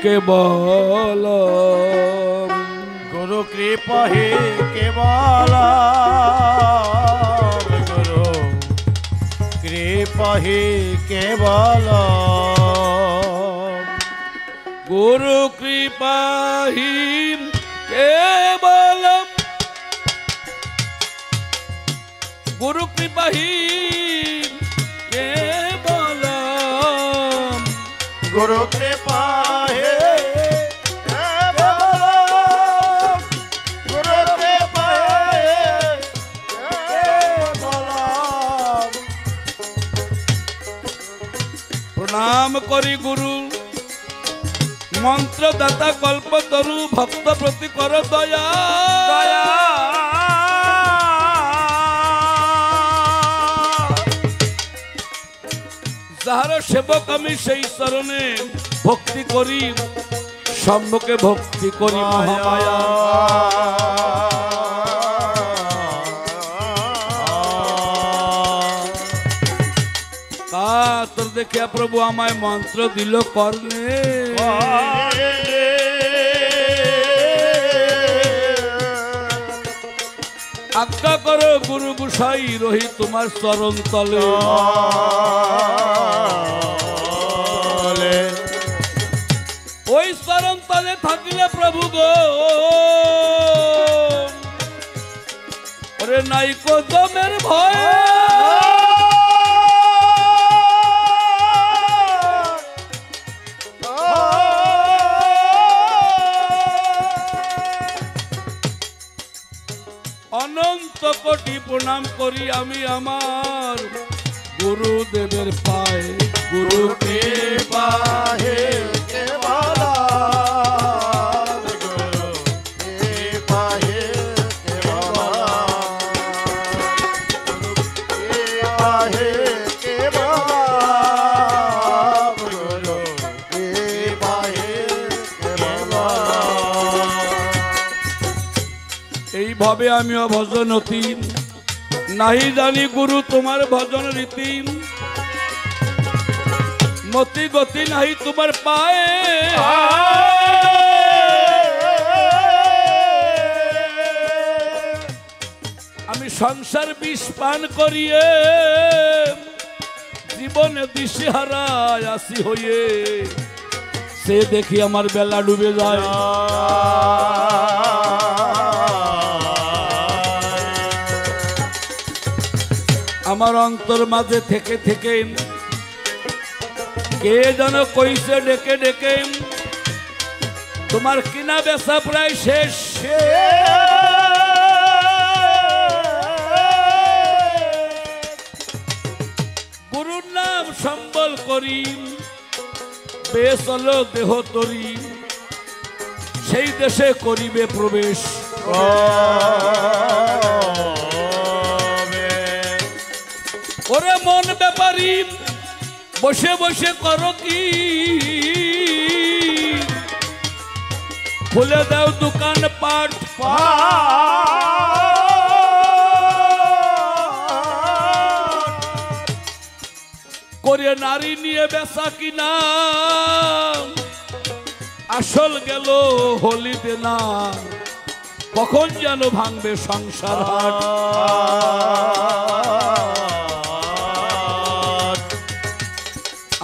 কেবল गुरु कृपा ही केवल गुरु कृपा ही केवल गुरु कृपा ही केवल गुरु कृपा ही केवल गुरु कृपा ही प्रणाम करी गुरु मंत्रदाता कल्पतरु भक्त प्रति कर दया दया যাহার সেবক আমি সেই চরণে ভক্তি করি সম্মুখে ভক্তি করি মহামায়া তোর দেখিয়া প্রভু আমায় মন্ত্র দিল কর্ণে আজ্ঞা করো গুরু গোসাই রহি তোমার চরণ তলে ওই চরণ তলে থাকিলে প্রভু গো ওরে নাইকো দমের ভয় অনন্ত কোটি প্রণাম করি আমি আমার গুরুদেবের পায়ে গুরু कृपा ही केवल गुरु कृपा ही केवल कृपा ही केवल गुरु कृपा ही केवल এইভাবে আমিও ভজনতি নাহি জানি গুরু তোমার ভজন রীতি মতি গতি নাহি তোমার পায়ে আমি সংসার বিষ পান করিয়ে জীবনে দিশেহারায় আসি হইয়ে সে দেখি আমার বেলা ডুবে যায় আমার অন্তর মাঝে থেকে থেকে কে যেন কইছে ডেকে ডেকে তোমার কিনা বেচা প্রায় শেষ গুরুর নাম সম্বল করি বেশ হলো দেহ তরি সেই দেশে করিবে প্রবেশ ওরে মন ব্যাপারী বসে বসে করো কি খুলে দাও দোকান পাট করে নারী নিয়ে বেচা কিনা আসল গেল হলিতে না কখন যেন ভাঙবে সংসার হাট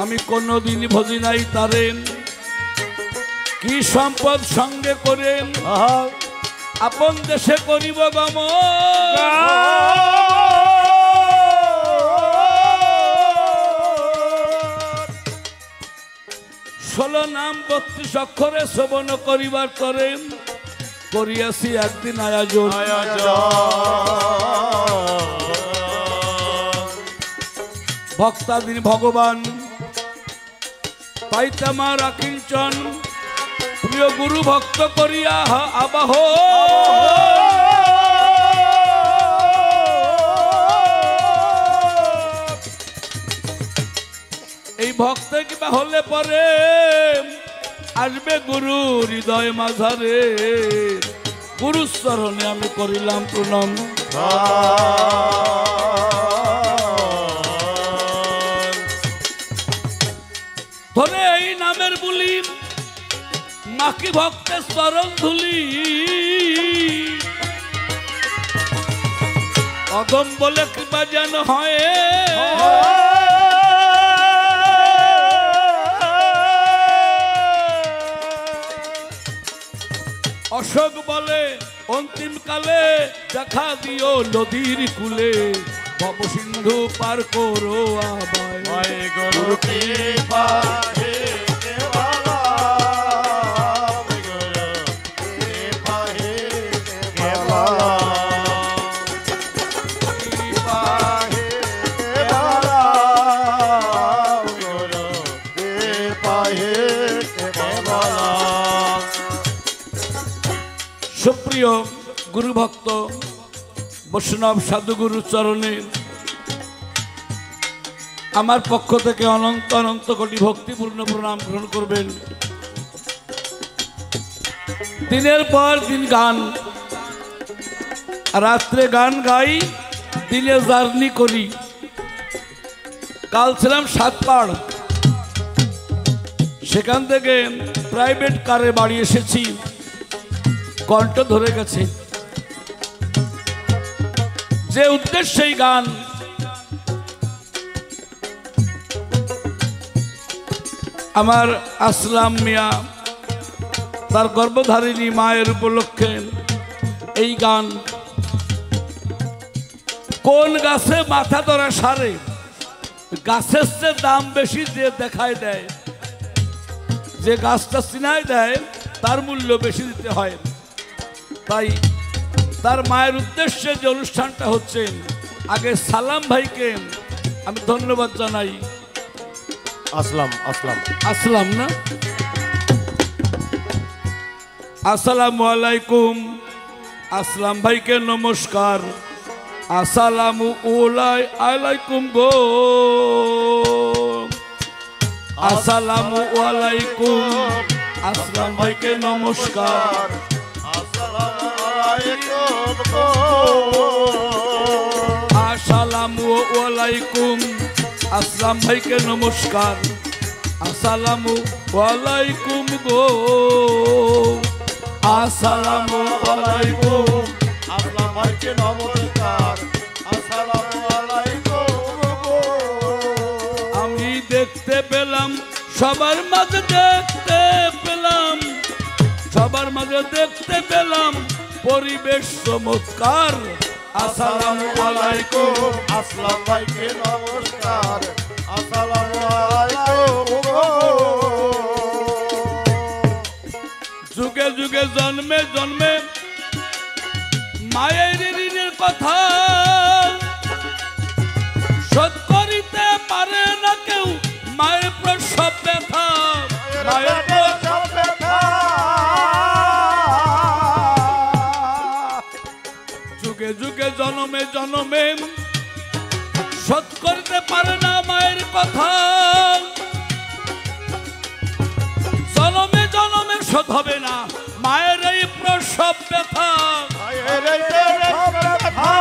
আমি কোনদিন ভজি নাই তারেন কি সম্পদ সঙ্গে করেন আপন দেশে করিব গমন ষোলো নাম 32 অক্ষরে শ্রবণ করিবার তরেন করিয়াছি একদিন আয়োজন ভক্তাদিন ভগবান তাই তোমার আকিঞ্চন প্রিয় গুরু ভক্ত করিয়া আবাহ এই ভক্ত কিবা হলে পরে আসবে গুরু হৃদয় মাঝারে গুরুর চরণে আমি করিলাম প্রণাম ধরে এই নামের বুলি মাকি ভক্তের চরণ ধুলি অদম বলে কৃপা যেন হয় অশোক বলে অন্তিম কালে দেখা দিও নদীর কূলে ভব সিন্ধু পার করো আবায় গুরু কৃপা হে কেবলা গুরু কৃপা হে কেবলা কৃপা হে কেবলা গুরু কৃপা হে কেবলা সুপ্রিয় গুরু ভক্ত বৈষ্ণব সাধুগুরু চরণে আমার পক্ষ থেকে অনন্ত অনন্ত কোটি ভক্তিপূর্ণ প্রণাম গ্রহণ করবেন। দিনের পর দিন গান, রাত্রে গান গাই, দিনে জার্নি করি। কাল ছিলাম সাতপাড়, সেখান থেকে প্রাইভেট কারে বাড়ি এসেছি, কণ্ঠ ধরে গেছে। যে উদ্দেশ্যে গান, আমার আসলাম মিয়া তার গর্ভধারিণী মায়ের উপলক্ষে এই গান। কোন গাছে মাথা ধরা সারে, গাছের চেয়ে দাম বেশি যে দেখায় দেয়, যে গাছটা চিনায় দেয় তার মূল্য বেশি দিতে হয়। তাই তার মায়ের উদ্দেশ্যে যে অনুষ্ঠানটা হচ্ছে, আগে সালাম ভাইকে আমি ধন্যবাদ জানাই। আসলাম আসলাম আসলাম না, আসসালামু আলাইকুম। আসলাম ভাইকে নমস্কার। আসসালামু আলাইকুম গো, আসসালামু আলাইকুম। আসলাম ভাইকে নমস্কার। আসসালামু আলাইকুম। আসলাম ভাইকে নমস্কার। আসসালামু আলাইকুম গো, আসসালামু আলাইকুম। আসলাম ভাইকে নমস্কার। আসসালামু আলাইকুম গো। আমি দেখতে পেলাম সবার মাঝে, দেখতে পেলাম সবার মাঝে, দেখতে পেলাম পরিবেশ চমৎকার। আসসালামু আলাইকুম। আসলাম ভাইকে নমস্কার। আসসালামু আলাইকুম গো। যুগে যুগে জন্মে জন্মে মায়ের ঋণের কথা শোধ করিতে পারে না কেউ। মায়ের প্রসব ব্যথা, মায়ের প্রসব ব্যথা। যুগে যুগে জন্মে জন্মে শোধ করতে পারে না মায়ের কথা। জনমে জনমে শোধ হবে না মায়ের এই প্রসব ব্যথা। মায়ের এই প্রসব ব্যথা।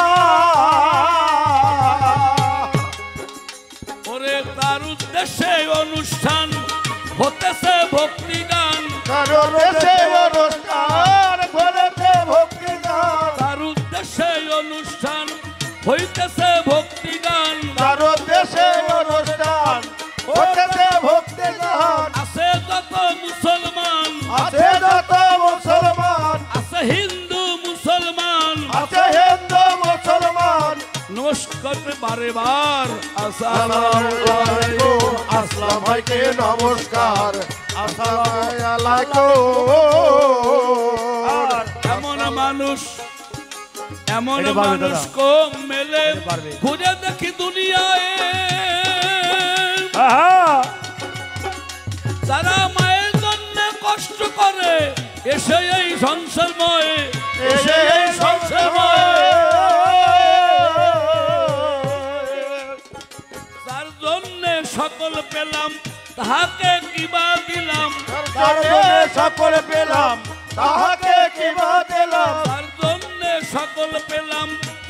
ওরে তার উদ্দেশ্যে অনুষ্ঠান হতেছে ভক্তি গান। তার উদ্দেশ্যে অনুষ্ঠান হতেছে ভক্তি গান। তার উদ্দেশ্যে অনুষ্ঠান হইতেছে ভক্তি গান। তার উদ্দেশ্যে অনুষ্ঠান হতেছে ভক্তি গান। আছে যত মুসলমান, আছে যত মুসলমান, আছে হিন্দু মুসলমান, আছে হিন্দু মুসলমান। নমস্কার বারে বার। আসসালামু আলাইকুম। আসলাম ভাইকে নমস্কার। আসসালামু আলাইকুম। এমন মানুষ, এমন মানুষ কম মেলে, ঘুরে দেখি দুনিয়ায় যারা মায়ের জন্য কষ্ট করে এসে এই সংসারময়, এসে এই সংসারময়। যার জন্য সকল পেলাম তাহাকে কিবা দিলাম। যার জন্য সকল পেলাম তাহাকে কিবা দিলাম। যার জন্য সকল পেলাম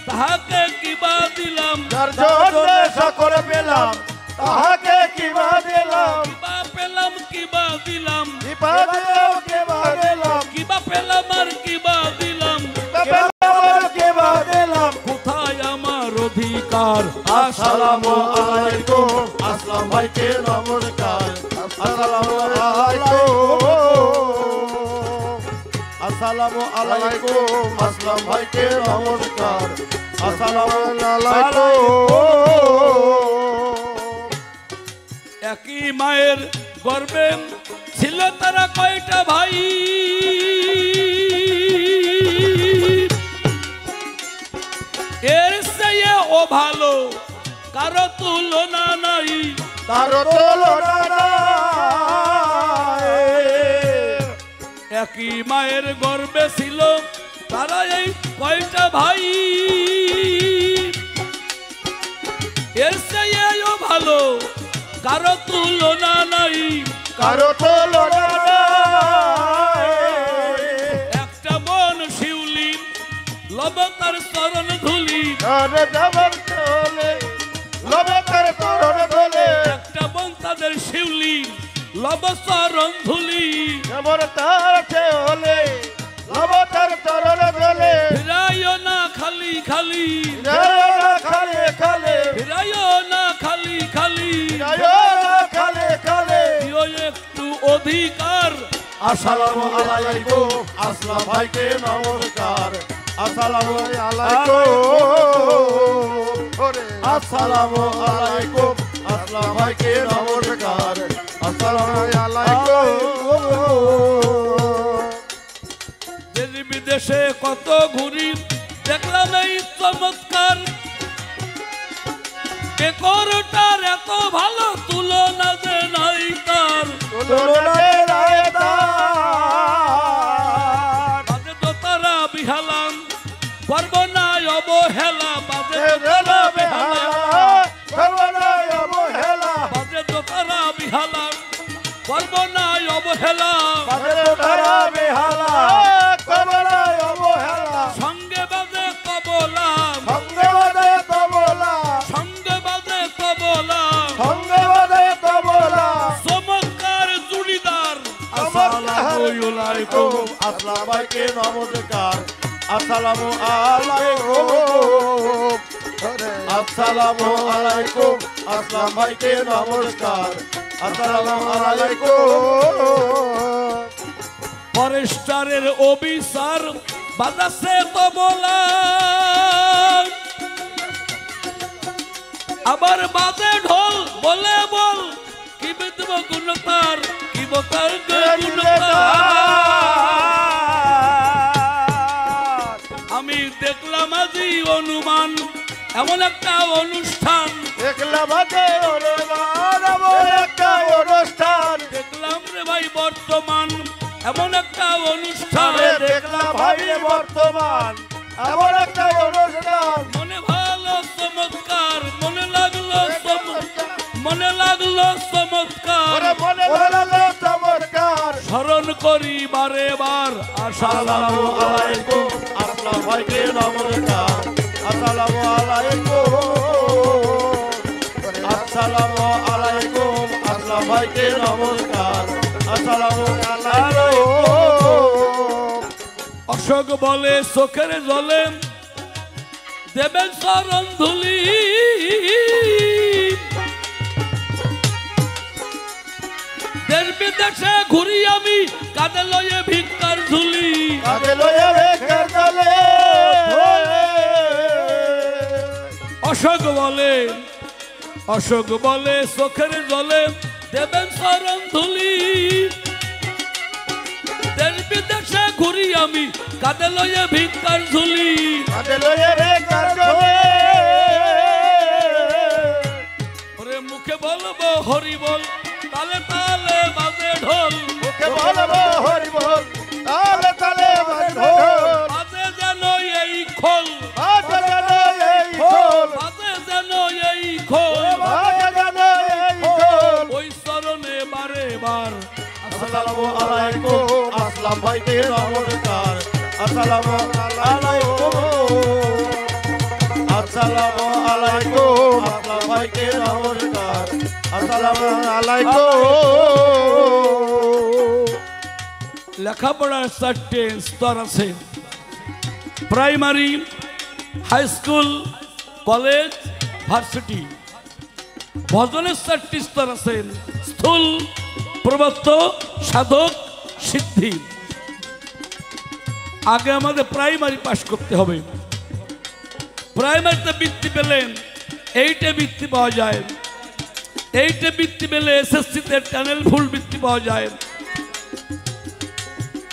তাহাকে কিবা দিলাম। যার জন্য সকল পেলাম তাহাকে কিবা দিলাম। কিবা পেলাম কিবা দিলাম। কিবা দিলাম কিবা আসসালামু আলাইকুম আসলাম ভাইকে নমস্কার আসসালামু আলাইকুম একই মায়ের গর্বে ছিল তারা কয়টা ভাই এর চেয়ে ও ভালো কারো তুলনা নাই কারো তুলনা নাই একই মায়ের গর্বে ছিল তারা এই কয়টা ভাই এর চেয়েও ভালো কারো তুলনা নাই কারো তুলনা নাই একটা মন শিউলি লব তার চরণ ধুলি আরে যাবার চলে লবে করে চরণ ধুলি একটা মন তাদের শিউলি লব চরণ ধুলি যেমন তার চলে লবে তার চরণ ধুলি ফিরাইও না খালি খালি যারা খালে খালে ফিরাইও না খালি খালি যারা খালে খালে দিও একটু অধিকার আসসালামু আলাইকুম আসলাম ভাইকে নমস্কার আসসালামু আলাইকুম আসসালামু আলাইকুম আসলাম ভাইকে নমস্কার আসসালামু আলাইকুম দেশ বিদেশে কত ঘুরি দেখলাম এই চমৎকার একরটার এত ভালো তুলনা যে নাই তার বাজে তো তারা বিহালাম পর্ব নাই অবহেলা বাজে তো তারা বিহালাম বাজে তো তারা বিহালাম পর্ব নাই অবহেলা সঙ্গে বাজে কবলাম সঙ্গে বাজে কবলাম চমৎকার জুড়িদার আসসালামু ভাইকে নমস্কার আসসালামু আলাইকুম আসসালামু আলাইকুম আসসালাম ভাইকে নমস্কার আসসালামু আলাইকুম ফরেস্টারের অফিসার বাজাচ্ছে তবলা আবার বাজে ঢোল বলে বল কি বিদ্ব গুণতার কি বতার আমি দেখলাম আজি অনুমান এমন একটা অনুষ্ঠান দেখলাম একটা অনুষ্ঠান দেখলাম রে ভাই বর্তমান এমন একটা অনুষ্ঠান দেখলাম ভাই বর্তমান এমন একটা অনুষ্ঠান মনে ভালো চমৎকার মনে লাগলো চমৎকার চমৎকার স্মরণ করি বারে বার আসসালামু আলাইকুম আসসালাম ভাইকে নমস্কার আসসালামু আলাইকুম আসসালামু আলাইকুম আসসালাম ভাইকে নমস্কার আসসালামু আলাইকুম অশোক বলে চোখের জলে দেবেন চরণ ধুলি দেশ বিদেশে ঘুরি আমি কাঁধে লয়ে ভিক্ষার ঝুলি অশোক বলে চোখের জলে দেবেন চরণ ধুলি দেশ বিদেশে ঘুরি আমি কাঁধে লয়ে ভিক্ষার ঝুলি ওরে মুখে বলবো হরি বল তালে তালে বাজে ঢোল হরি বল তালে তালে বাজে যেন এই খোল বাজে যেন এই খোল বাজে যেন এই খোল বাজে যেন এই খোল ওই চরণে বারে বার আসসালামু আলাইকুম আসসালাম ভাইকে নমস্কার আসসালামু আলাইকুম আসসালামু আলাইকুম আসসালাম ভাইকে নমস্কার আসসালামু আলাইকুম লেখাপড়ার চারটে স্তর আছে primary high school college varsity ভজনের চারটি স্তর আছে স্থূল প্রবত্ত সাধক সিদ্ধি আগে আমাদের প্রাইমারি পাস করতে হবে। প্রাইমারিতে বৃত্তি পেলেন, এইটে বৃত্তি পাওয়া যায়, এইটে বৃত্তি পেলে এসএসসিতে টানেল ফুল বৃত্তি পাওয়া যায়।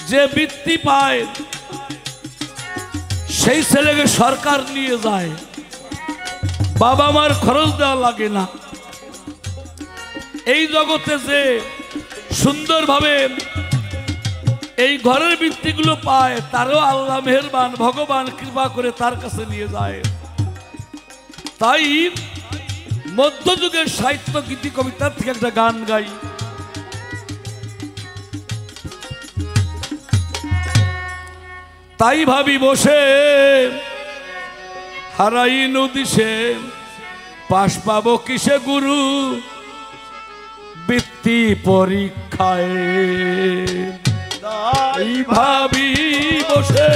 যে বৃত্তি পায় সেই ছেলেকে সরকার নিয়ে যায়, বাবা মার খরচ দেওয়া লাগে না। এই জগতে যে সুন্দরভাবে এই ঘরের বৃত্তিগুলো পায় তারও আল্লাহ মেহেরবান, ভগবান কৃপা করে তার কাছে নিয়ে যায়। তাই মধ্যযুগের সাহিত্য গীতি কবিতার থেকে একটা গান গাই। তাই ভাবি বসে হারাই নদিশে, পাশ পাবো কিসে গুরু বৃত্তি পরীক্ষায়। তাই ভাবি বসে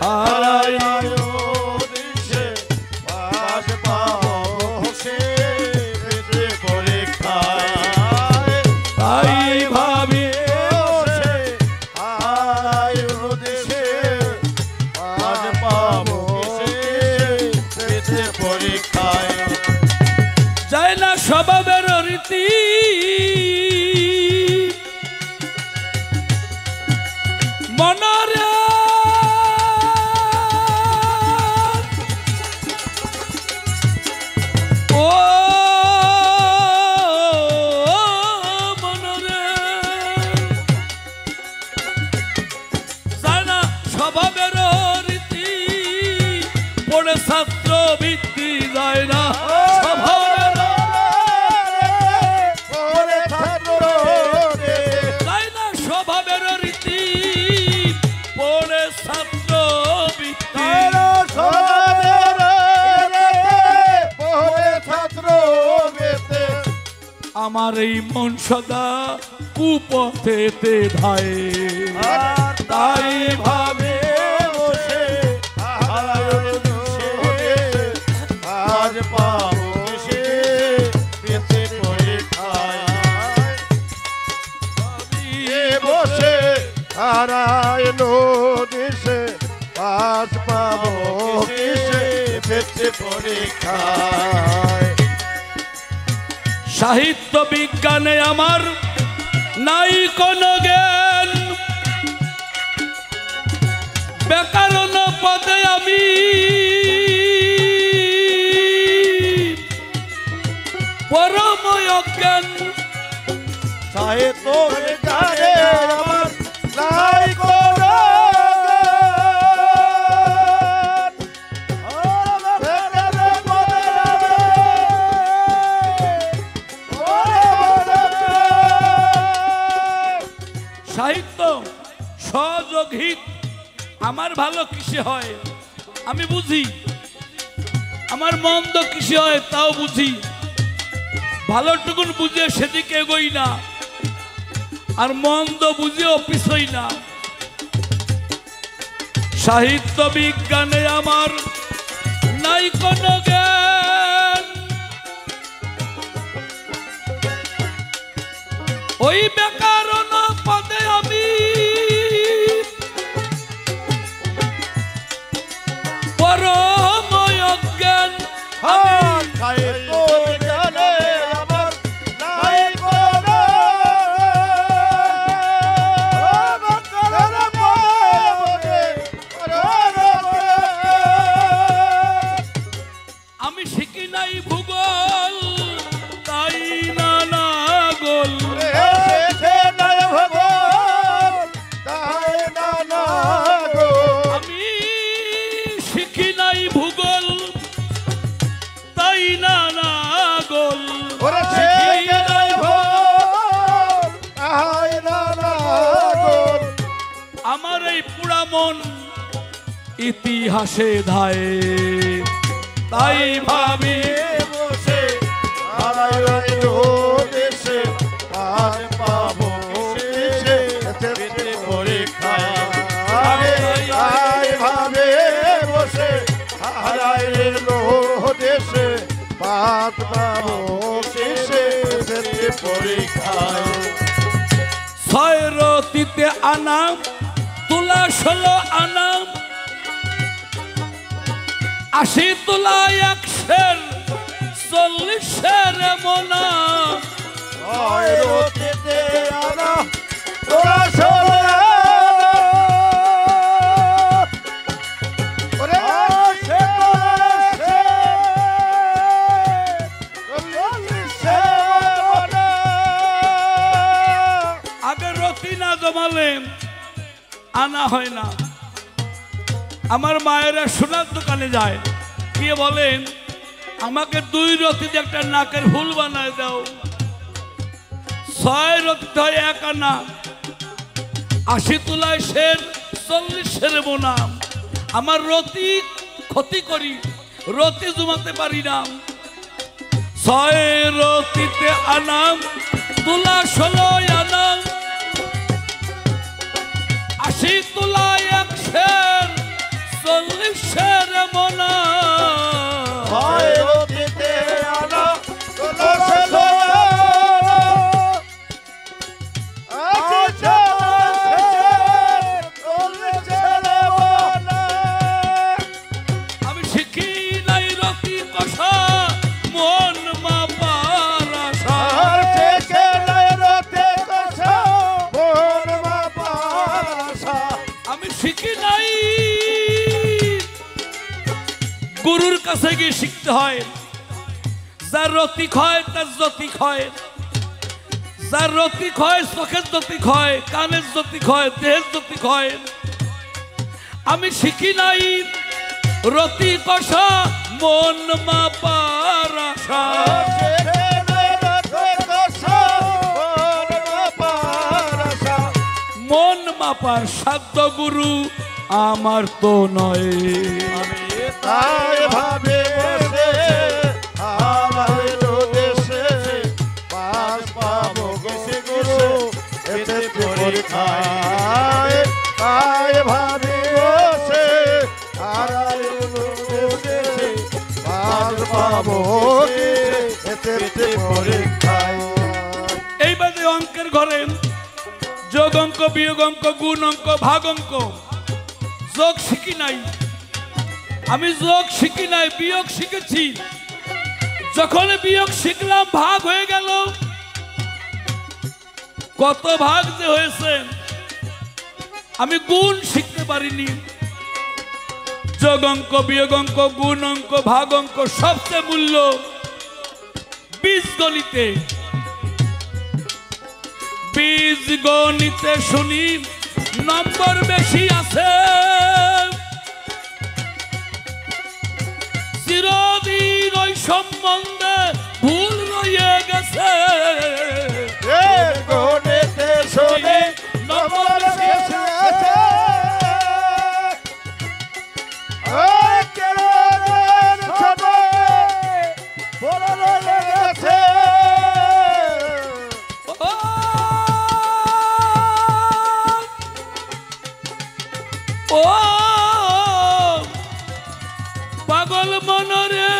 হারাই নদিশে, পাশ পাবো কিসে বৃত্তি পরীক্ষায়। তাই ভাবি বসে হারাই নদিশে, পাশ পাবো কিসে বৃত্তি পরীক্ষায়। যায় না স্বভাবের রীতি, মনরে ও মনরে যায় না স্বভাবের রীতি, পড়ে ছাত্র বৃত্তি যায় না স্বভাবের, যায় না স্বভাবের রীতি, পড়ে ছাত্র বৃত্তি। আমার এই মন সদা কুপথেতে ধায়, তাই ভাবে বসে হারাই নদিশে, পাশ পাবো কিসে বৃত্তি পরীক্ষায়। বসে হারাই নদিশে, পাশ পাবো কিসে বৃত্তি পরীক্ষায়। সাহিত্য বিজ্ঞানে আমার নাই কোনো জ্ঞান, ব্যাকরণ পদে আমি পরম অজ্ঞান। সাহিত্য বিজ্ঞানে আমার নাই কোনো সাহিত্য সহযোগ হিত আমার ভালো কিসে হয় আমি বুঝি, আমার মন্দ কিসে হয় তাও বুঝি। ভালোটুকুন বুঝে সেদিকে এগোই না, আর মন্দ বুঝেও পিছই না। সাহিত্য বিজ্ঞানে আমার নাই কোনো জ্ঞান, ওই ব্যাকরণ পদে আমি পরম অজ্ঞান। সাহিত্য বিজ্ঞানে আমার নাই কোনো আমি শিখি নাই ভূগোল, তাই না না গোল। আমি শিখি নাই ভূগোল, তাই না না গোল। আমার এই পুরা মন ইতিহাসে ধায়, তাই ভাবি বসে হারাই নদিশে, পাশ পাবো কিসে বৃত্তি পরীক্ষায়। তাই ভাবে বসে হারাই নদিশে, পাশ পাবো কিসে বৃত্তি পরীক্ষায়। ছয় রতিতে আনা তুলা 16 আনা 80 তুলা 140 মোনা হয় রতিতে আনা তোরা সরে ওরে সে আগে রতি না জমালে আনা হয় না। আমার মায়েরা সোনার দোকানে যায়, গিয়ে বলেন আমাকে 2 রতিতে একটা নাকের ফুল বানায় দাও। 6 রতিতে হয় 1 আনা, 80 তুলায় সের 40 মোনা। আমার রতি ক্ষতি করি, রতি জমাতে পারি না। 6 রতিতে আনা তুলা 16 আনা 80 তুলা 140 মোনা হয় রতিতে আনা তোরা সরে আমি শিখি নাই রতি কষা মন মাপার আশা। আমি শিখি নাই, গুরুর কাছে গিয়ে শিখতে হয়। যার রতি ক্ষয় তার জ্যোতি ক্ষয়, যার রতি ক্ষয় চোখের জ্যোতি ক্ষয়, কানের জ্যোতি ক্ষয়, দেহের জ্যোতি ক্ষয়। আমি শিখি নাই রতি কষা মন মাপার আশা। মন মাপার সাধ্য গুরু আমার তো নয়। তাই ভাবে বসে আমার দেশে পাস পাবো গেছে গুরু এতে পরীক্ষায়। তাই ভাবে বসে আর দেশে পাস পাবো এতে পরীক্ষায়। এই বাদে অঙ্কের ঘরে যোগ অঙ্ক, বিয়োগ অঙ্ক, গুণ অঙ্ক, ভাগ অঙ্ক, যোগ শিখি নাই। আমি যোগ শিখি নাই, বিয়োগ শিখেছি। যখন বিয়োগ শিখলাম ভাগ হয়ে গেল, কত ভাগ যে হয়েছে। আমি গুণ শিখতে পারিনি। যোগ অঙ্ক, বিয়োগ অঙ্ক, গুণ অঙ্ক, ভাগ অঙ্ক সবচেয়ে মূল্য বীজগণিতে। বীজগণিতে শুনি নম্বর বেশি আছে, চিরদিন ওই সম্বন্ধে ভুল রয়ে গেছে। গণিতে শুনে নম্বর বেশি আছে, ও পাগল মনরে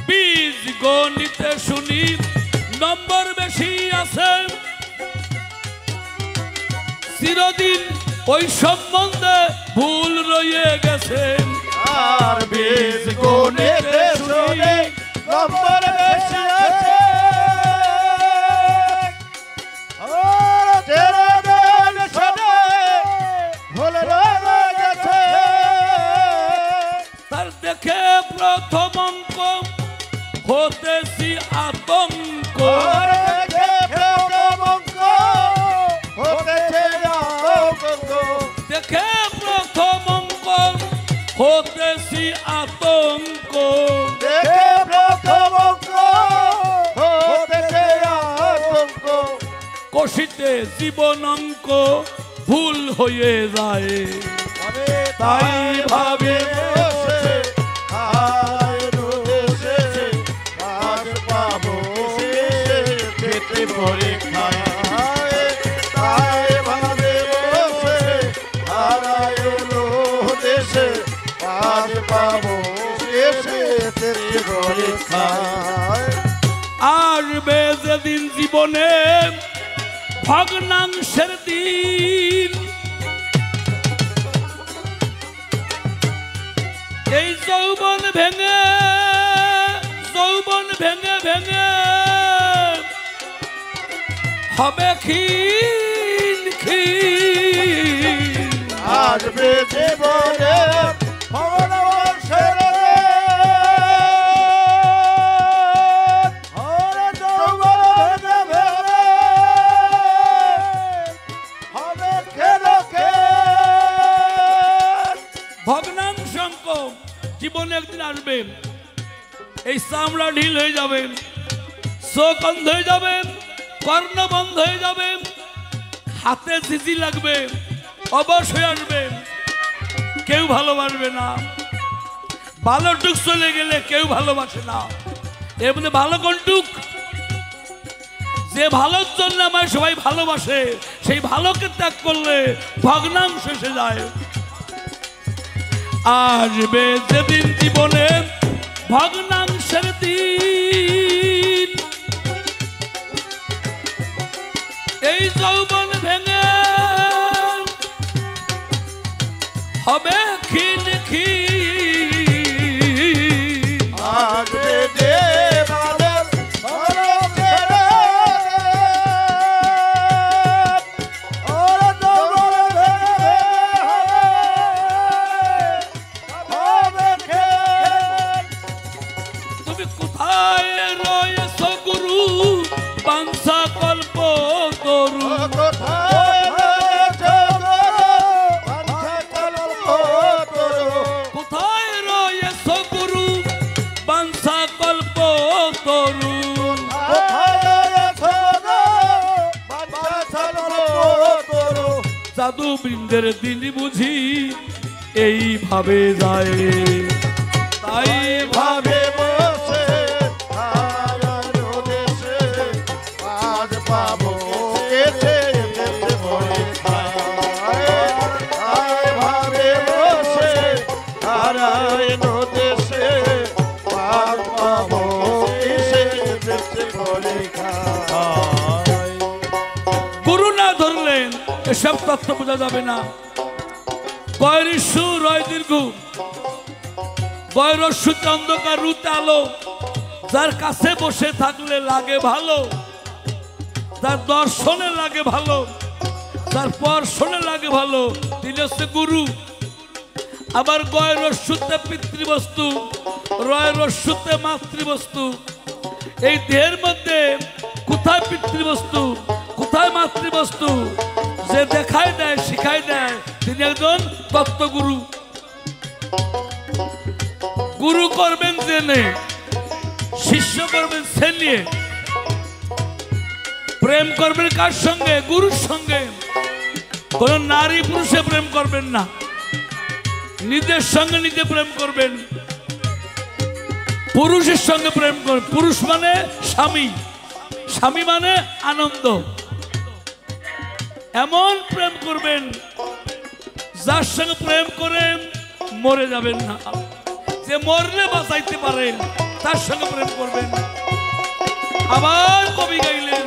বীজ গণিতে শুনি নম্বর বেশি আছে, চিরদিন ওই সম্বন্ধে ভুল রয়ে গেছে। আর বীজ গণিতে শুনে নম্বর বেশি আছে, তার দেখে প্রথম অঙ্ক হতেছি আতঙ্ক, দেখে প্রথম অঙ্ক হতেছি আতঙ্ক, কষিতে জীবন অঙ্ক ভুল হয়ে যায়। তাই ভাবে পরীক্ষায়। তাই ভাবে বসে হারাইলো দেশে পাস পাবো শেষে পরীক্ষায়। আসবে যেদিন জীবনে ভগ্নাংশের দিন, এই যৌবন ভেঙে ভেঙে হবে ক্ষীণ ক্ষীণ। আসবে জীবনে ভগ্নাংশের ভগ্নাংশ জীবনে একদিন আসবে, এই চামড়া ঢিল হয়ে যাবে, চোখ বন্ধ হয়ে যাবে, কর্ণ বন্ধ হয়ে যাবে, হাতে ঝিঝি লাগবে, অবশ্যই আসবে, কেউ ভালোবাসবে না। ভালো টুক চলে গেলে কেউ ভালোবাসে না। এর মধ্যে ভালো কোন টুক? যে ভালোর জন্য আমার সবাই ভালোবাসে, সেই ভালোকে ত্যাগ করলে ভগ্নাংশ এসে যায়। আসবে যেদিন জীবনে ভগ্নাংশের দিন, এই যৌবন ভেঙে হবে ক্ষীণ ক্ষীণ। আসবে জীবনে ভগ্নাংশের তুমি কোথায় রয়েছ গুরু বাঞ্ছা কল্প তরু, কোথায় রয়েছ গুরু বাঞ্ছা কল্প তরুণ। জাদু বৃন্দের দিন বুঝি এইভাবে যায়, তাই ভাবে বসে দেশে আজ পাবো কেটে মনে ভাবে বসে হারায়ণ দেশে আজ পাবো কেটে মনে গুরু না ধরলেন এসব তত্ত্ব বোঝা যাবে না। বয়রিষ্যু রয় দীর্ঘ, বয়রস্যু চন্দ্রকার রুতে আলো, যার কাছে বসে থাকলে লাগে ভালো, যার দর্শনে লাগে ভালো, যার পর্শনে লাগে ভালো, তিনি হচ্ছে গুরু। আবার গয়রস্যুতে পিতৃবস্তু, রয়রস্যুতে মাতৃবস্তু। এই দেহের মধ্যে কোথায় পিতৃবস্তু কোথায় মাতৃবস্তু, যে দেখায় দেয় শিখাই দেয়, তিনি একজন তত্ত্বগুরু। গুরু করবেন জেনে, শিষ্য করবেন সে নিয়ে। প্রেম করবেন কার সঙ্গে? গুরুর সঙ্গে। কোন নারী পুরুষে প্রেম করবেন না, নিজের সঙ্গে নিজে প্রেম করবেন। পুরুষের সঙ্গে প্রেম করবেন। পুরুষ মানে স্বামী, স্বামী মানে আনন্দ। এমন প্রেম করবেন যার সঙ্গে প্রেম করেন মরে যাবেন না, যে মরলে বাঁচাইতে পারেন তার সঙ্গে প্রেম করবেন। আবার কবি গাইলেন,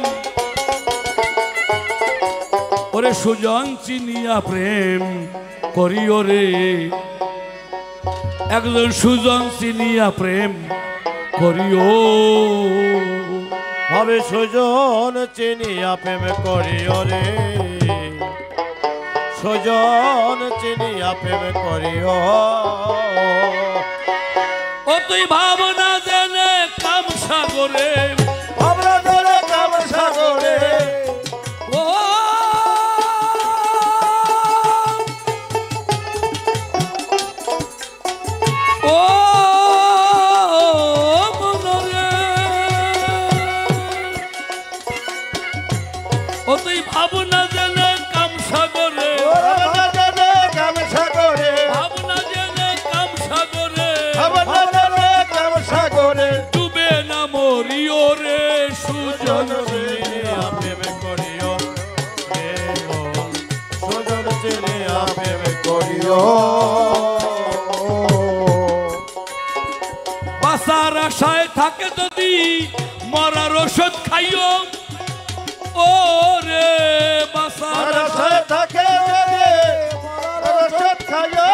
ওরে সুজন চিনিয়া প্রেম করিও রে, একজন সুজন চিনিয়া প্রেম করিও। ভাবে সুজন চিনিয়া প্রেম করিও রে, সুজন চিনিয়া প্রেম করিও। ও তুই ভাবনা জেনে কাম সাগরে, আমরা ধরে কাম সাগরে, ও ও মনরে, ও তুই ভাবনা জেনে কাম সাগরে, আমরা ধরে কাম সাগরে, ভাবনা জেনে কাম সাগরে, আমরা ধরে কাম সাগরে। ডুবে না মরিও রে সুজন চিনিয়া প্রেম করিও রে, সুজন চিনিয়া প্রেম করিও। বাঁচার আশায় থাকে যদি মরার ওষুধ খাইও ও রে বাসার আশায় থাকে যদি মরার ওষুধ খাইও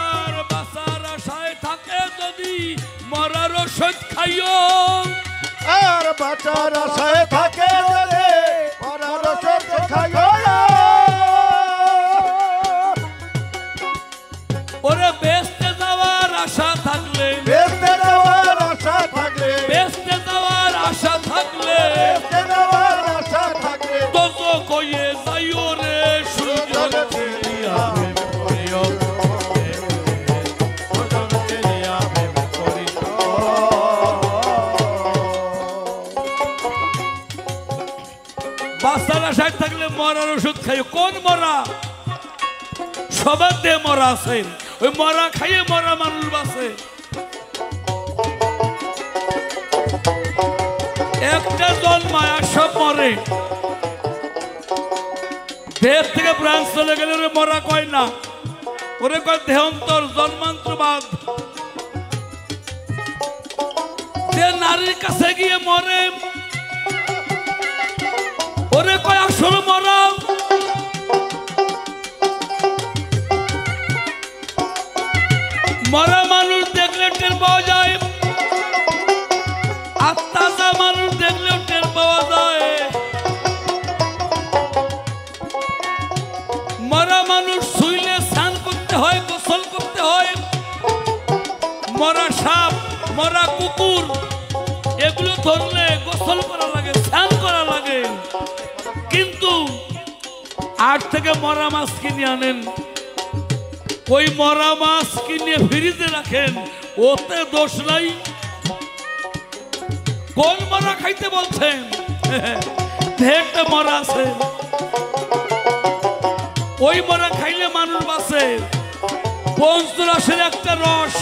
আর বাসার আশায় থাকে যদি মরার ওষুধ খাইও আর বাঁচার আশায় থাকে যদি মরার ওষুধ খাইও ওরে বেচতে যাওয়ার আশা থাকলে বেচতে যাওয়ার আশা থাকলে বেচতে যাওয়ার আশা থাকলে বেচতে যাওয়ার আশা থাকলে তো কইয়ে যাইও রে সুজন চিনিয়া প্রেম করিও সুজন চিনিয়া প্রেম করিও বাচ্চার আশায় থাকলে মরার ওষুধ খাইও কোন মরা সবার দেহে মরা আছে ওই মরা খাইয়ে মরা মানুষ বাঁচে একটা জন্মায় আর সব মরে দেহ থেকে প্রাণ চলে গেলে ওরে মরা কয় না ওরে কয় দেহান্তর জন্মান্তরবাদ যে নারীর কাছে গিয়ে মরে ওরে কয় আসল মরা মরা মানুষ দেখলে টের পাওয়া যায় আর তাজা মানুষ দেখলেও টের পাওয়া যায় মরা মানুষ শুইলে স্নান করতে হয় গোসল করতে হয় মরা সাপ মরা কুকুর এগুলো ধরলে গোসল করা লাগে স্নান করা লাগে কিন্তু আট থেকে মরা মাছ কিনে আনেন ওই মরা মাছ কিনে ফ্রিজে রাখেন ওতে দোষ নাই কোন মরা খাইতে বলছেন দেহটা মরা আছে ওই মরা খাইলে মানুষ বাঁচে পঞ্চরসের একটা রস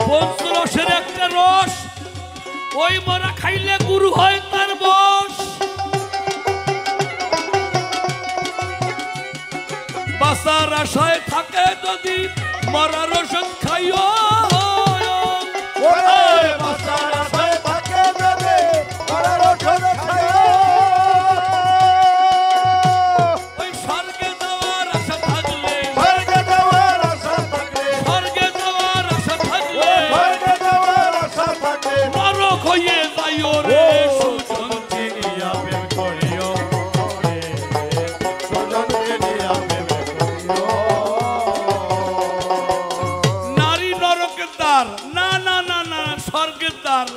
পঞ্চরসের একটা রস ওই মরা খাইলে গুরু হয় তার বশ বাঁচার আশায় থাকে যদি মরার ওষুধ খাইও ওরে বাঁচার আশায় থাকে যদি মরার ওষুধ খাইও ওই স্বর্গে যাওয়ার আশা থাকলে স্বর্গে যাওয়ার আশা থাকলে স্বর্গে যাওয়ার আশা থাকলে স্বর্গে যাওয়ার আশা থাকলে নরক হয়ে যাইও রে সুজন চিনিয়া প্রেম করিও সুজন চিনিয়া প্রেম করিও নারী নরকের দ্বার না না না না স্বর্গের দ্বার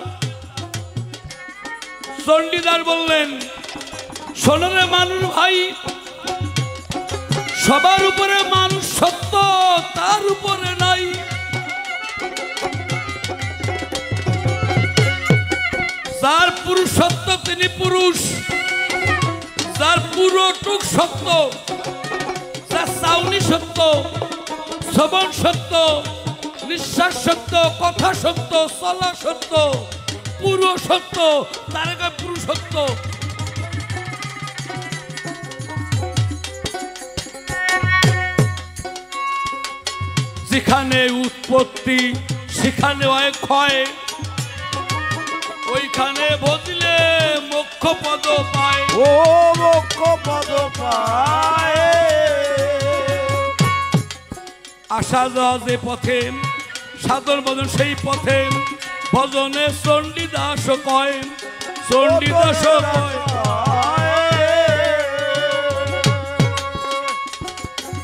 চণ্ডীদার বললেন সোনারে মানুষ ভাই সবার উপরে মানুষ সত্য তার উপরে নাই যার পুরুষত্ব তিনি পুরুষ যার পুরোটুক সত্য যার চাউনি সত্য শ্রবণ সত্য নিঃশ্বাস সত্য কথা সত্য চলা সত্য পুরো সত্য তার পুরুষত্ব যেখানে উৎপত্তি সেখানে হয় ক্ষয় ওইখানে বদলে মোক্ষ পদ পায় ও মোক্ষ পদ পায় আসা যাওয়া যে পথে সাধন ভজন সেই পথে ভজনে চণ্ডীদাস কয় চণ্ডীদাস কয়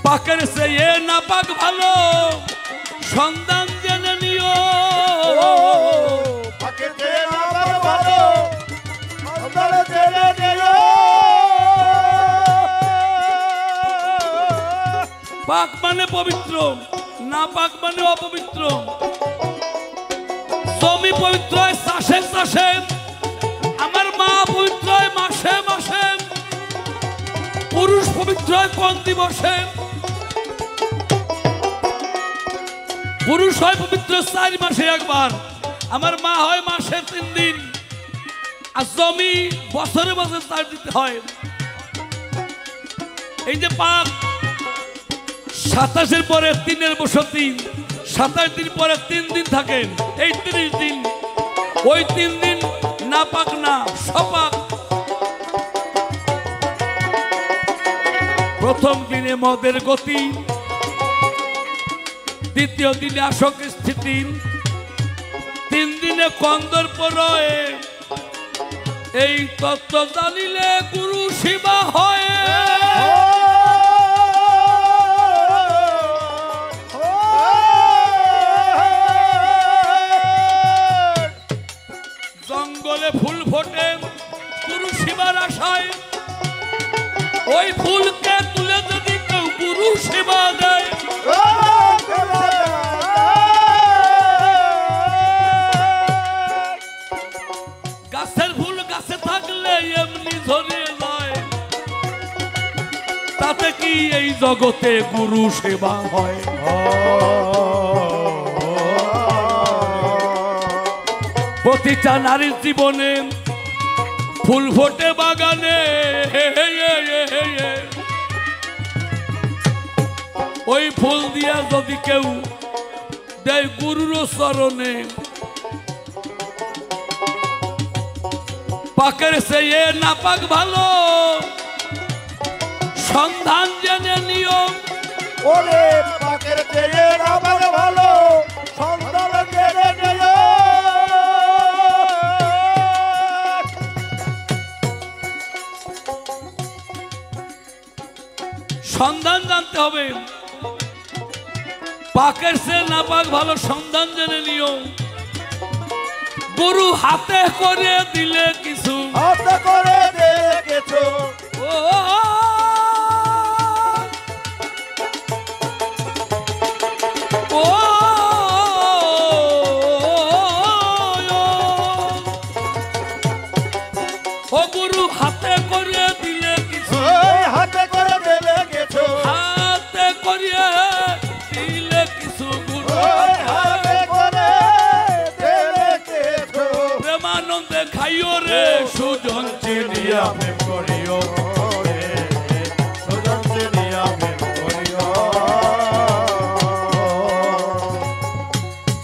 পাকের চেয়ে না পাক ভালো সন্ধান জেনে নিও পাকে দেনা ভালো অন্তর জেনে নিও পাক মানে পবিত্র না পাক মানে অপবিত্র জমি পবিত্র হয় চাষে চাষে আমার মা পবিত্র হয় মাসে মাসে পুরুষ পবিত্র হয় কোন দিবসে পুরুষ হয় পবিত্র 4 মাসে একবার আমার মা হয় মাসে 3 দিন আর জমি বছরে বছরে চাষ দিতে হয় এই যে পাক 27-এর পরে 3-এর বসতি 27 দিন পরে 3 দিন থাকেন, এই 30 দিন। ওই 3 দিন নাপাক না সপাক। প্রথম দিনে মদের গতি, দ্বিতীয় দিনে আসক স্থিতি, 3 দিনে কন্দর্প রয়ে। এই তত্ত্ব জানিলে গুরু শিবা হয়। জঙ্গলে ফুল ফোটে গুরু শিবার আশায়, ওই ফুলকে তুলে যদি কেউ গুরু সেবা দেয়, গাছের ফুল গাছে থাকলে এমনি ঝরে যায়, তাতে কি এই জগতে গুরু সেবা হয়? প্রতিটা নারীর জীবনে ফুল ফোটে বাগানে, ওই ফুল দিয়া যদি কেউ দেয় গুরুর চরণে, পাকের চেয়ে নাপাক ভালো সন্ধান জেনে নিয়ম। ওরে পাকের চেয়ে নাপাক ভালো সন্ধান জেনে নিয়ম। সন্ধান জানতে হবে, পাকের সে নাপাক ভালো সন্ধান জেনে নিও। গুরু হাতে করে দিলে কিছু, হাতে করে দিলে কিছু, ও গুরু হাতে করে দিলে কিছু, হাতে করে দিলে কিছু, হাতে করিয়ে দিলে কিছু, গুরু হাতে করে দিলে কিছু। প্রেমানন্দে খাইও রে সুজন চিনিয়া প্রেম করিও রে, সুজন চিনিয়া প্রেম করিও।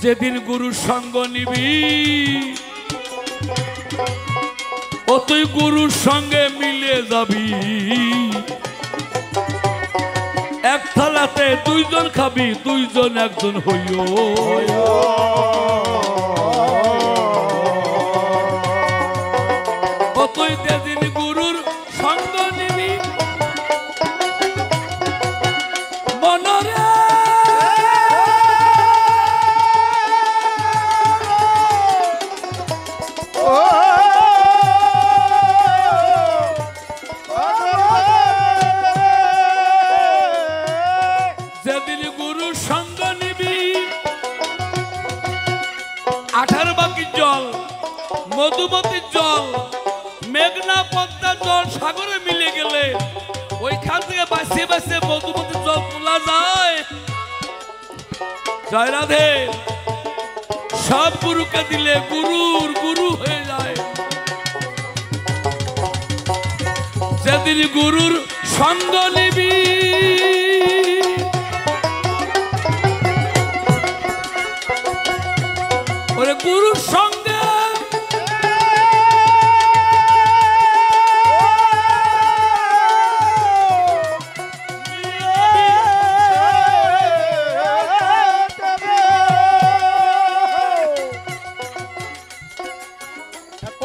যেদিন গুরুর সঙ্গ নিবি, ও তুই গুরুর সঙ্গে মিলে যাবি। এক থালাতে 2 জন খাবি, 2 জন 1 জন হইও। ও তুই যেদিন গুরুর সঙ্গ নিবি, মনরে যেদিন গুরুর সঙ্গ নিবি, 18 বাকির জল, মধুমতির জল, মেঘনা পদ্মা জল সাগরে মিলে গেলে ওইখান থেকে বাঁচিয়ে বাঁচিয়ে মধুমতির জল তোলা যায়। জয় রাধে। সব গুরুকে দিলে গুরুর গুরু হয়ে যায়। যেদিন গুরুর সঙ্গ নিবি, ওরে গুরুর সঙ্গে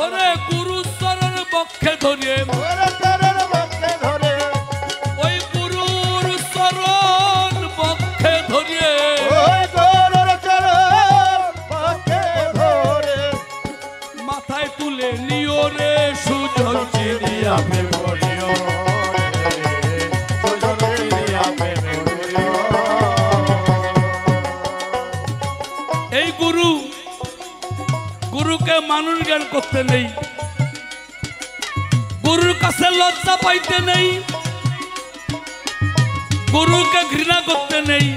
ওরে গুরু চরণ বক্ষে ধরিয়ে, ওই গুরুর চরণ বক্ষে ধরিয়ে মাথায় তুলে নিও রে সুজন চিনিয়া প্রেম করিও। এই গুরু, গুরুকে মানুষ জ্ঞান করতে নেই, গুরুর কাছে লজ্জা পাইতে নেই, গুরুকে ঘৃণা করতে নেই,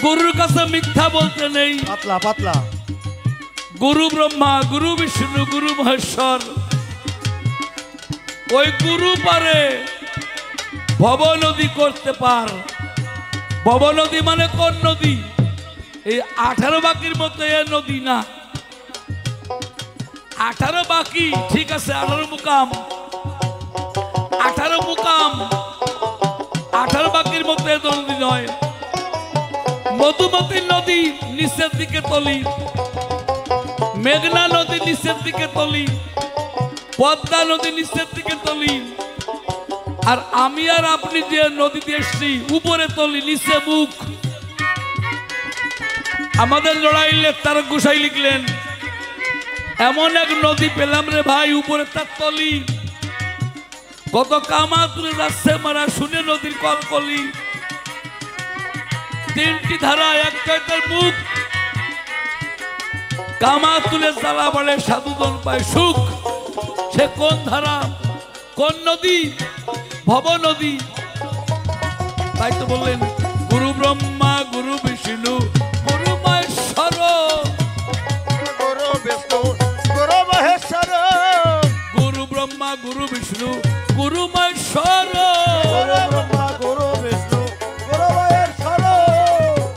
গুরুর কাছে মিথ্যা বলতে নেই। পাতলা পাতলা। গুরু ব্রহ্মা, গুরু বিষ্ণু, গুরু মহেশ্বর। ওই গুরু পারে ভব নদী করতে পার। ভব নদী মানে কোন নদী? এই 18 বাকির মতো এ নদী না। 18 বাকি ঠিক আছে, 18 মুকাম, 18 মুকাম, 18 বাকির মতো এ নদী নয়। মধুমতি নদী নিচের দিকে তলি, মেঘনা নদী নিচের দিকে তলি, পদ্মা নদী নিচের দিকে তলি, আর আমি আর আপনি যে নদীতে এসছি উপরে তলি, নিচে মুখ। আমাদের লড়াইলে তার গোসাই লিখলেন, এমন এক নদী পেলাম রে ভাই, উপরে তার তলি, কত কামা তুলে যাচ্ছে মারা, শুনে নদীর কলকলি। 3টি ধারা, একটা তার মুখ, কামা তুলে জ্বালা বাড়ে, সাধুজন পায় সুখ। সে কোন ধারা, কোন নদী? ভব নদী। তাই তো বললেন গুরু ব্রহ্মা গুরু বিষ্ণু গুরু মহেশ্বর, গুরু বিষ্ণু গুরু মহেশ্বর, গুরু ব্রহ্মা গুরু বিষ্ণু গুরু মহেশ্বর, গুরু ব্রহ্মা গুরু বিষ্ণু গুরু মহেশ্বর।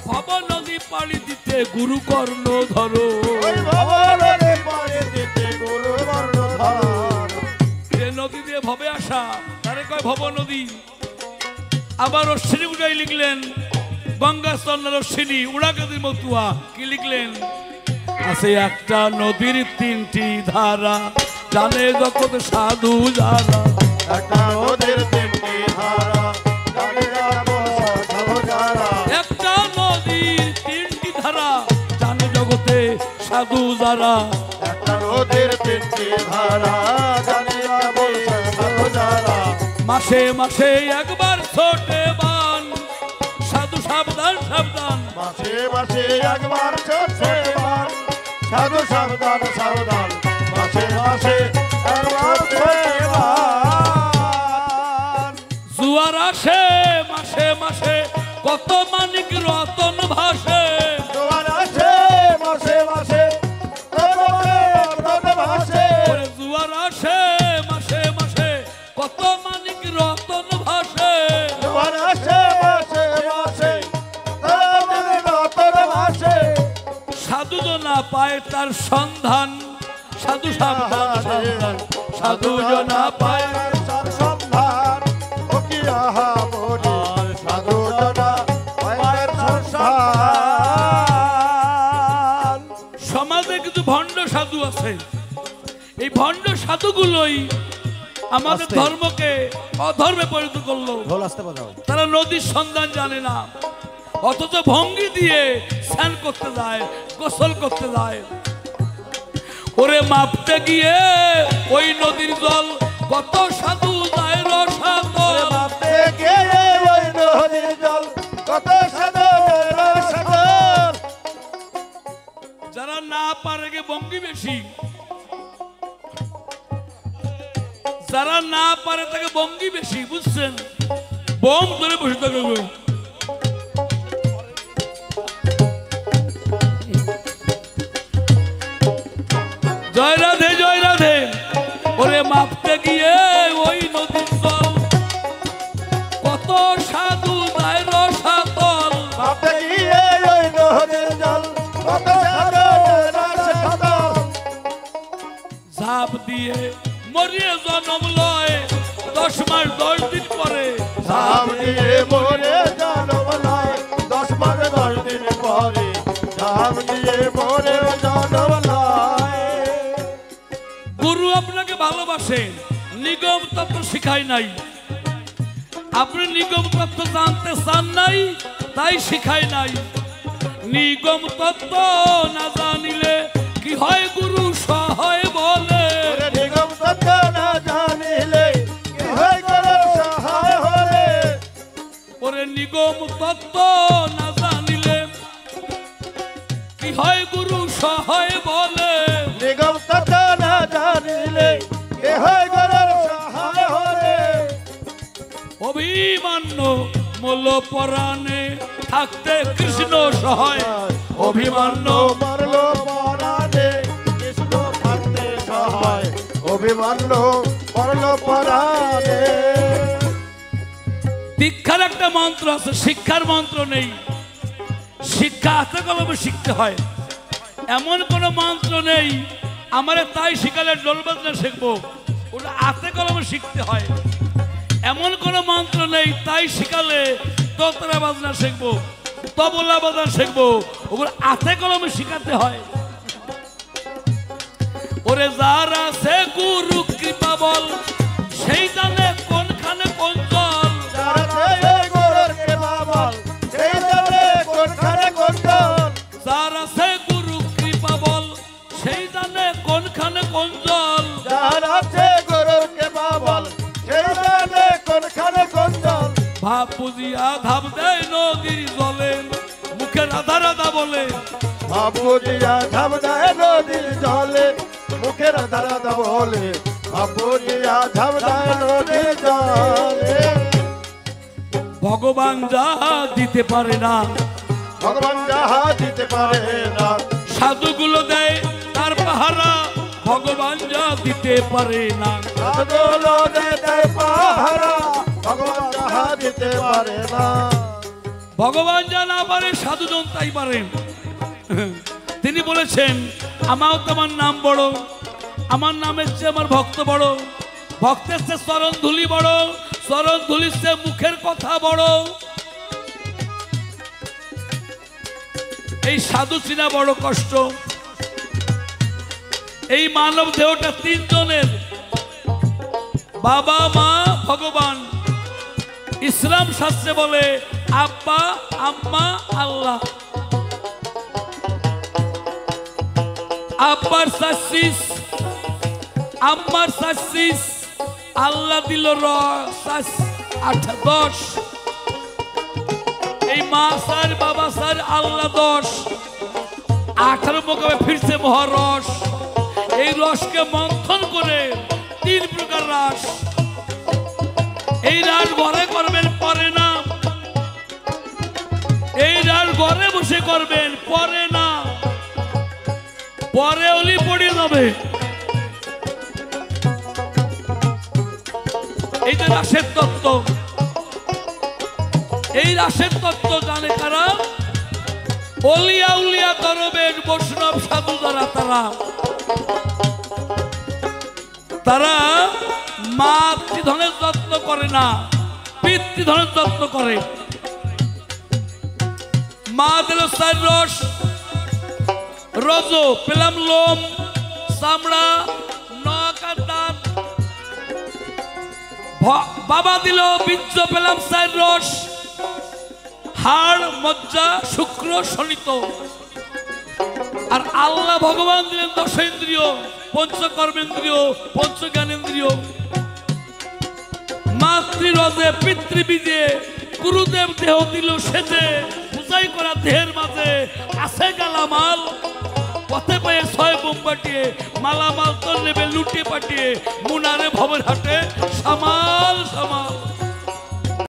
ভব নদী পাড়ি দিতে গুরু কর্ণ ধরো, ওই ভবনরে পাড়ি দিতে গুরু কর্ণ ধরো। যে নদী দিয়ে ভবে আসা তারে কয় ভব নদী। আবার অশ্বিনী উড়াই লিখলেন, গঙ্গা স্তন্যা অশ্বিনী উড়াগাদির মতুয়া কি লিখলেন, আছে একটা নদীর 3টি ধারা, জানে জগৎ সাধু যারা। একটা নদীর 3টি ধারা, জানে সাধু যারা। একটা নদীর 3টি ধারা, জানে জগতে সাধু যারা। একটা নদীর 3টি ধারা, জানে সাধু যারা। মাসে মাসে একবার ছোটে বান, সাধু সাবধান সাবধান। মাসে মাসে একবার ছোটে বান, সাধু সাবধান সাবধান। মাসে মাসে একবার ছোটে বান। জুয়ার আসে মাসে মাসে, কত মানিক রতন ভাসে। জোয়ার আসে মাসে মাসে, কত রতন ভাসে। ওরে জুয়ার আসে মাসে মাসে, কত মানিক রতন ভাসে। জোয়ার আসে মাসে মাসে, কত রতন ভাসে। সাধু জনা পায় তার সন্ধান, সাধু সাবধান সাবধান। সাধু জনা পায় তার সন্ধান, ও কি আহা মোরে। সাধু জনা পায়ের সন্ধান। সমাজে কিছু ভণ্ড সাধু আছে, এই ভণ্ড সাধুগুলোই আমাদের ধর্মকে অধর্মে পরিণত করলো। ঢোল আসতে বাজাও। তারা নদীর সন্ধান জানে না, অথচ ভঙ্গি দিয়ে স্নান করতে যায়, গোসল করতে যায়। ওরে মাপতে গিয়ে ওই নদীর জল, কত সাধু যায় রসাতল। মাপতে গিয়ে ওই নদীর জল, কত সাধু যায় রসাতল। যারা না পারে গে ভঙ্গি বেশি, যারা না পারে তাকে ভঙ্গি বেশি, বুঝছেন? বম ধরে বসে থাকবে। জয় রাধে জয় রাধে। ওরে মাপতে গিয়ে ওই নদীর জল, কত সাধু যায় রসাতল। মাপতে গিয়ে ওই নদীর জল, কত সাধু যায় রসাতল। ঝাঁপ দিয়ে মরিয়ে জন্ম লয়, 10 মাস 10 দিন পরে। ঝাঁপ দিয়ে মরে জন্ম লয়, 10 মাস 10 দিন পরে। ঝাঁপ দিয়ে মরে জন্ম লয়। গুরু আপনাকে ভালোবাসেন, নিগম তত্ত্ব শিখায় নাই। আপনি নিগম তত্ত্ব জানতে চান নাই, তাই শিখায় নাই। নিগম তত্ত্ব না জানিলে কি হয় গুরু সহায় বলে। ওরে নিগম তত্ত্ব না জানিলে কি হয় গুরু সহায় হলে। ওরে নিগম তত্ত্ব না জানিলে কি হয় গুরু সহায় বলে। নিগম তত্ত্ব না জানিলে কি হয় গুরু সহায় হলে। অভিমান্য মূল পরাণে থাকতে কৃষ্ণ সহায়। অভিমান্য মরল পরাণে কৃষ্ণ থাকতে সহায়। অভিমান্য মরল পরাণে। দীক্ষার একটা মন্ত্র আছে, শিক্ষার মন্ত্র নেই। শিক্ষা হাতে কলমে শিখতে হয়। এমন কোনো মন্ত্র নেই আমারে তাই শিখালে ঢোল বাজনা শিখবো, ওটা হাতে কলমে শিখতে হয়। এমন কোনো মন্ত্র নেই তাই শিখালে দোতরা বাজনা শিখবো, তবলা বাজনা শিখবো, ওগুলো হাতে কলমে শিখাতে হয়। ওরে যার আছে গুরু কৃপা বল সেই জানে কোনখানে কোন জল, যার আছে গুরুর কৃপা বল সেই জানে কোনখানে কোন জল, যার আছে গুরু কৃপা বল সেই জানে কোনখানে কোন জল, যার আছে গুরুর কৃপা বল সেই জানে কোনখানে কোন জল। ভাব বুঝিয়া ধাপ দেয় নদীর জলে মুখে রাধা রাধা বলে, বাবুজিয়া ঝাম দেয় নদীর জলে মুখে রাধা রাধা বলে, বাবুজিয়া ঝাম দেয় নদীর জলে। ভগবান যা দিতে পারে না, ভগবান যাহা দিতে পারে না, সাধুগুলো দেয় তার পাহারা, ভগবান যা দিতে পারে না। সাধুগুলো দেয় পাহারা, ভগবান যাহা দিতে পারে না। ভগবান যা না পারে সাধুজন তাই পারেন। তিনি বলেছেন আমার তোমার নাম বড়, আমার নামের চেয়ে আমার ভক্ত বড়, ভক্তের চেয়ে চরণ ধুলি বড়, চরণ ধুলির চেয়ে মুখের কথা বড়। এই সাধু চিনা বড় কষ্ট। এই মানব দেহটা তিনজনের, বাবা মা ভগবান। ইসলাম শাস্ত্রে বলে আব্বা আম্মা আল্লাহ। আব্বার চাচ্ছিস আম্মার চাচ্ছিস, আল্লাহ দিল 10। এই মা স্যার বাবা স্যার আল্লাহ 10, 18 মোকামে ফিরছে মহারস। এই রসকে মন্থন করে 3 প্রকার রাস। এই রাস ঘরে করবেন পরে না, এই রাস ঘরে বসে করবেন পরে না, পরে অলি পড়ে যাবে। এই যে রাসের তত্ত্ব, এই রাসের তত্ত্ব জানে কারা? অলিয়া উলিয়া দরবেশ বৈষ্ণব সাধু যারা, তারা মাতৃধনের যত্ন করে না, পিতৃধনের যত্ন করে। মা দিল 4 রস, রজ পেলাম লোম চামড়া নখ আর দাঁত। বাবা দিল বীর্য পেলাম 4 রস, হাড় মজ্জা শুক্র শনিত। আর আল্লাহ ভগবান দিলেন 10 ইন্দ্রিয়, পঞ্চকর্মেন্দ্রিয়, পঞ্চজ্ঞানেন্দ্রিয়। মাতৃরজে পিতৃবীজে গুরুদেব দেহ দিল সেজে, পূজাই করা দেহের মাঝে আছে গালামাল। পথে পেয়ে 6 বোম পাঠিয়ে মালামাল তোর নেবে লুটে পাঠিয়ে, মুনারে ভবের হাটে সামাল সামাল।